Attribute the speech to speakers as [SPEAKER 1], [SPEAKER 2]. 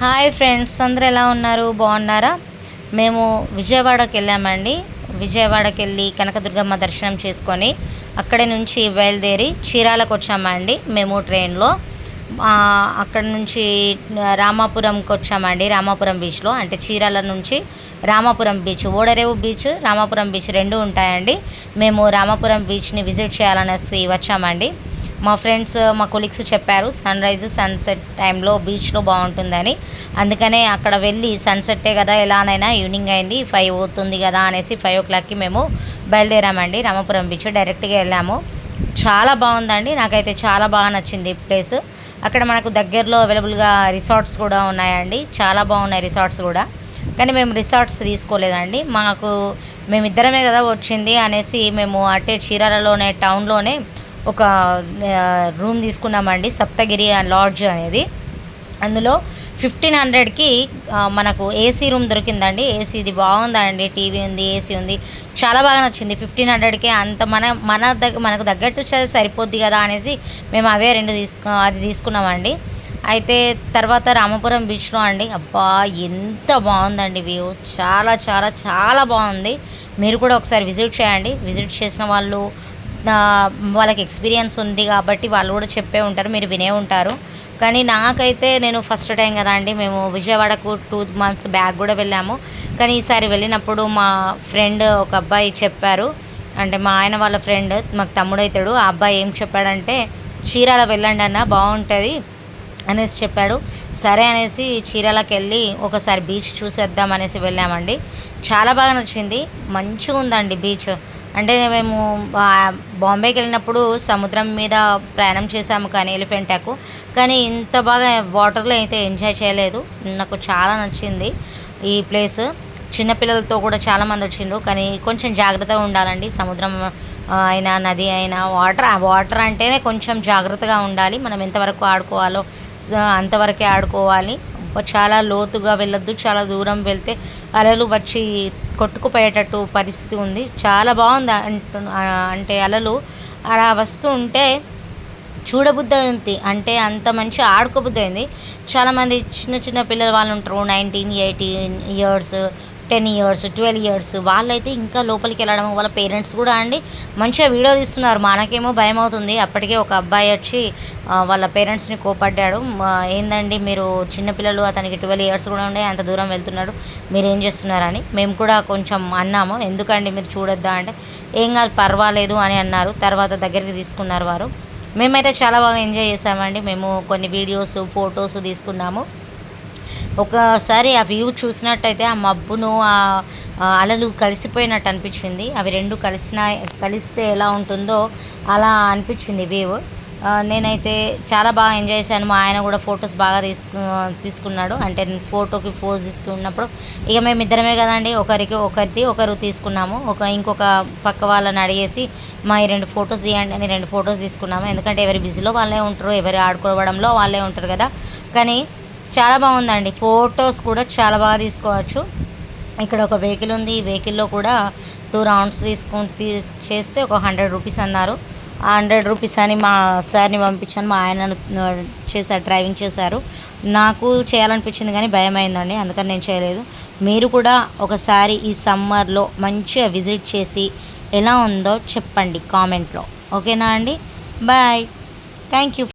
[SPEAKER 1] Hi friends, అందరూ ఎలా ఉన్నారు? బాగున్నారా? మేము విజయవాడకి వెళ్ళామండి. విజయవాడకి వెళ్ళి కనకదుర్గమ్మ దర్శనం చేసుకొని అక్కడి నుంచి బయలుదేరి చీరాలకు వచ్చామండి మేము ట్రైన్లో. అక్కడ నుంచి రామాపురంకి వచ్చామండి. రామాపురం బీచ్లో, అంటే చీరాల నుంచి రామాపురం బీచ్, ఓడరేవు బీచ్, రామాపురం బీచ్ రెండు ఉంటాయండి. మేము రామాపురం బీచ్ని విజిట్ చేయాలనేసి వచ్చామండి. మా ఫ్రెండ్స్, మా కొలీగ్స్ చెప్పారు సన్ రైజ్ సన్సెట్ టైంలో బీచ్లో బాగుంటుందని. అందుకనే అక్కడ వెళ్ళి సన్సెట్టే కదా, ఎలానైనా ఈవినింగ్ అయింది, 5 అవుతుంది కదా అనేసి 5 o'clockకి మేము బయలుదేరామండి. రామాపురం బీచ్ డైరెక్ట్గా వెళ్ళాము. చాలా బాగుందండి, నాకైతే చాలా బాగా నచ్చింది ప్లేస్. అక్కడ మనకు దగ్గరలో అవైలబుల్గా రిసార్ట్స్ కూడా ఉన్నాయండి. చాలా బాగున్నాయి రిసార్ట్స్ కూడా. కానీ మేము రిసార్ట్స్ తీసుకోలేదండి. మేమిద్దరమే కదా వచ్చింది అనేసి మేము అటే చీరాలలోనే టౌన్లోనే ఒక రూమ్ తీసుకున్నామండి, సప్తగిరి లాడ్జ్ అనేది. అందులో 1500కి మనకు ఏసీ రూమ్ దొరికిందండి. ఏసీది బాగుందండి, టీవీ ఉంది, ఏసీ ఉంది, చాలా బాగా నచ్చింది. 1500కే అంత మనకు తగ్గట్టు సరిపోద్ది కదా అనేసి మేము అవే అది తీసుకున్నామండి. అయితే తర్వాత రామాపురం బీచ్లో అండి, అబ్బా ఎంత బాగుందండి వ్యూ, చాలా చాలా చాలా బాగుంది. మీరు కూడా ఒకసారి విజిట్ చేయండి. విజిట్ చేసిన వాళ్ళకి ఎక్స్పీరియన్స్ ఉంది కాబట్టి వాళ్ళు కూడా చెప్పే ఉంటారు, మీరు వినే ఉంటారు. కానీ నాకైతే, నేను ఫస్ట్ టైం కదా అండి, మేము విజయవాడకు 2 months బ్యాక్ కూడా వెళ్ళాము. కానీ ఈసారి వెళ్ళినప్పుడు మా ఫ్రెండ్ ఒక అబ్బాయి చెప్పారు, అంటే మా ఆయన వాళ్ళ ఫ్రెండ్, మాకు తమ్ముడైతాడు. ఆ అబ్బాయి ఏం చెప్పాడంటే, చీరాల వెళ్ళండి అన్న బాగుంటుంది అనేసి చెప్పాడు. సరే అనేసి చీరాలకి వెళ్ళి ఒకసారి బీచ్ చూసేద్దాం అనేసి వెళ్ళామండి. చాలా బాగా నచ్చింది, మంచిగా ఉందండి బీచ్. అంటే మేము బాంబేకి వెళ్ళినప్పుడు సముద్రం మీద ప్రయాణం చేసాము, కానీ ఎలిఫెంటాకు, కానీ ఇంత బాగా వాటర్లో అయితే ఎంజాయ్ చేయలేదు. నాకు చాలా నచ్చింది ఈ ప్లేస్. చిన్నపిల్లలతో కూడా చాలామంది వచ్చిండ్రు, కానీ కొంచెం జాగ్రత్తగా ఉండాలండి. సముద్రం అయినా నది అయినా వాటర్ అంటేనే కొంచెం జాగ్రత్తగా ఉండాలి. మనం ఎంతవరకు ఆడుకోవాలో అంతవరకే ఆడుకోవాలి. చాలా లోతుగా వెళ్ళొద్దు, చాలా దూరం వెళ్తే అలలు వచ్చి కొట్టుకుపోయేటట్టు పరిస్థితి ఉంది. చాలా బాగుంది అంటే అలలు అలా వస్తూ ఉంటే చూడబుద్ధి ఉంది, అంటే అంత మంచి ఆడుకోబుద్ధి అయింది. చాలామంది చిన్న చిన్న పిల్లలు వాళ్ళు ఉంటారు, 19, 18 years, 10 years, 12 years, వాళ్ళైతే ఇంకా లోపలికి వెళ్ళడం, వాళ్ళ పేరెంట్స్ కూడా అండి మంచిగా వీడియో తీస్తున్నారు. మనకేమో భయం అవుతుంది. అప్పటికే ఒక అబ్బాయి వచ్చి వాళ్ళ పేరెంట్స్ని కోపడ్డాడు. ఏందండి మీరు చిన్నపిల్లలు, అతనికి 12 years కూడా ఉండే, అంత దూరం వెళ్తున్నాడు, మీరు ఏం చేస్తున్నారని. మేము కూడా కొంచెం అన్నాము, ఎందుకండి మీరు చూడొద్దా అంటే, ఏం కాదు పర్వాలేదు అని అన్నారు. తర్వాత దగ్గరికి తీసుకున్నారు వారు. మేమైతే చాలా బాగా ఎంజాయ్ చేసామండి. మేము కొన్ని వీడియోస్, ఫొటోస్ తీసుకున్నాము. ఒకసారి ఆ వ్యూ చూసినట్టయితే ఆ మబ్బును, ఆ అలలు కలిసిపోయినట్టు అనిపించింది. అవి రెండు కలిస్తే ఎలా ఉంటుందో అలా అనిపించింది వ్యూ. నేనైతే చాలా బాగా ఎంజాయ్ చేశాను. మా ఆయన కూడా ఫొటోస్ బాగా తీసుకున్నాడు. అంటే ఫోటోకి పోజ్ ఇస్తున్నప్పుడు ఇక మేమిద్దరమే కదండి, ఒకరు తీసుకున్నాము. ఇంకొక పక్క వాళ్ళని అడిగేసి మా ఈ 2 ఫొటోస్ తీయండి అని 2 ఫొటోస్ తీసుకున్నాము. ఎందుకంటే ఎవరి బిజీలో వాళ్ళే ఉంటారు, ఎవరి ఆడుకోవడంలో వాళ్ళే ఉంటారు కదా. కానీ చాలా బాగుందండి, ఫొటోస్ కూడా చాలా బాగా తీసుకోవచ్చు. ఇక్కడ ఒక వెహికల్ ఉంది, ఈ వెహికల్లో కూడా 2 rounds చేస్తే ఒక 100 rupees అన్నారు. ఆ 100 rupees అని మా సార్ని పంపించాను. మా ఆయన డ్రైవింగ్ చేశారు. నాకు చేయాలనిపించింది కానీ భయం అయిందండి, అందుకని నేను చేయలేదు. మీరు కూడా ఒకసారి ఈ సమ్మర్లో మంచిగా విజిట్ చేసి ఎలా ఉందో చెప్పండి కామెంట్లో. ఓకేనా అండి? Bye, thank you.